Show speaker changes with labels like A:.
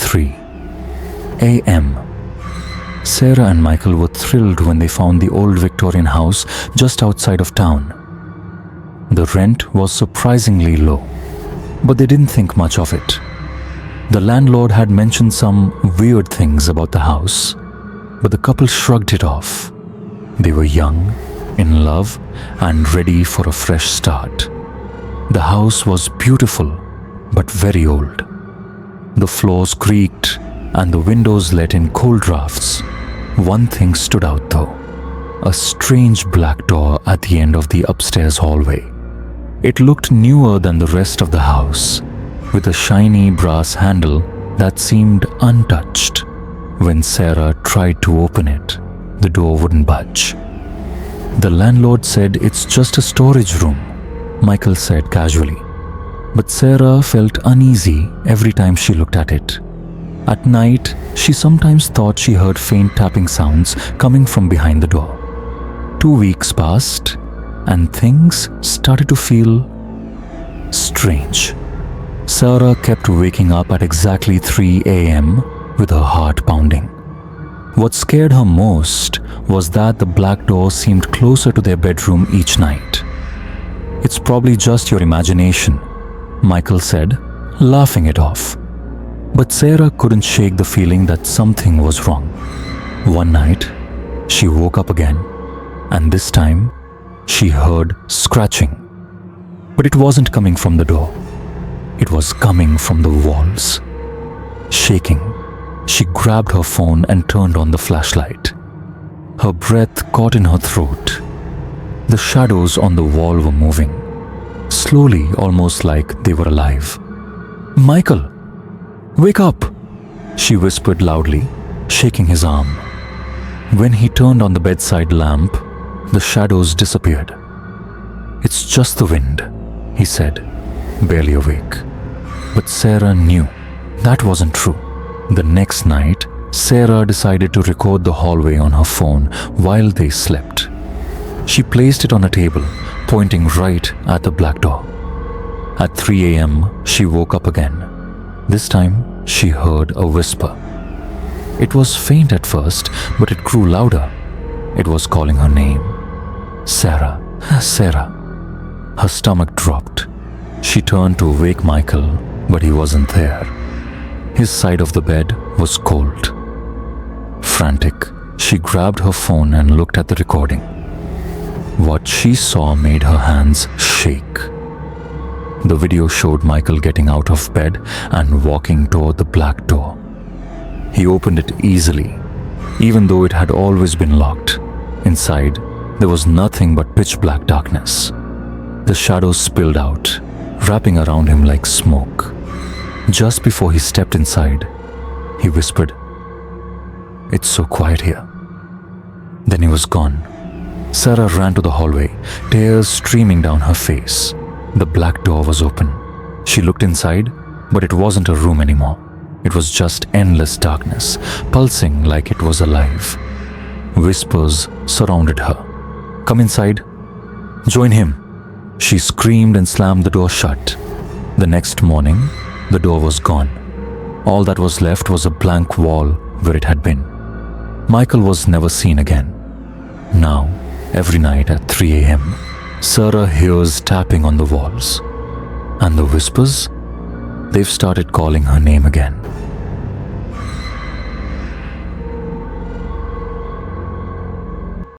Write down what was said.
A: 3 a.m. Sarah and Michael were thrilled when they found the old Victorian house just outside of town. The rent was surprisingly low, but they didn't think much of it. The landlord had mentioned some weird things about the house, but the couple shrugged it off. They were young, in love, and ready for a fresh start. The house was beautiful, but very old. The floors creaked and the windows let in cold drafts. One thing stood out though, a strange black door at the end of the upstairs hallway. It looked newer than the rest of the house, with a shiny brass handle that seemed untouched. When Sarah tried to open it, the door wouldn't budge. The landlord said it's just a storage room, Michael said casually. But Sarah felt uneasy every time she looked at it. At night, she sometimes thought she heard faint tapping sounds coming from behind the door. 2 weeks passed, and things started to feel strange. Sarah kept waking up at exactly 3 a.m. with her heart pounding. What scared her most was that the black door seemed closer to their bedroom each night. "It's probably just your imagination," Michael said, laughing it off. But Sarah couldn't shake the feeling that something was wrong. One night, she woke up again, and this time, she heard scratching. But it wasn't coming from the door. It was coming from the walls. Shaking, she grabbed her phone and turned on the flashlight. Her breath caught in her throat. The shadows on the wall were moving, slowly, almost like they were alive. "Michael, wake up!" she whispered loudly, shaking his arm. When he turned on the bedside lamp, the shadows disappeared. "It's just the wind," he said, barely awake. But Sarah knew that wasn't true. The next night, Sarah decided to record the hallway on her phone while they slept. She placed it on a table, pointing right at the black door. At 3 a.m., she woke up again. This time, she heard a whisper. It was faint at first, but it grew louder. It was calling her name. "Sarah, Sarah." Her stomach dropped. She turned to wake Michael, but he wasn't there. His side of the bed was cold. Frantic, she grabbed her phone and looked at the recording. What she saw made her hands shake. The video showed Michael getting out of bed and walking toward the black door. He opened it easily, even though it had always been locked. Inside, there was nothing but pitch black darkness. The shadows spilled out, wrapping around him like smoke. Just before he stepped inside, he whispered, "It's so quiet here." Then he was gone. Sarah ran to the hallway, tears streaming down her face. The black door was open. She looked inside, but it wasn't a room anymore. It was just endless darkness, pulsing like it was alive. Whispers surrounded her. "Come inside. Join him." She screamed and slammed the door shut. The next morning, the door was gone. All that was left was a blank wall where it had been. Michael was never seen again. Now, every night at 3 a.m., Sarah hears tapping on the walls. And the whispers? They've started calling her name again.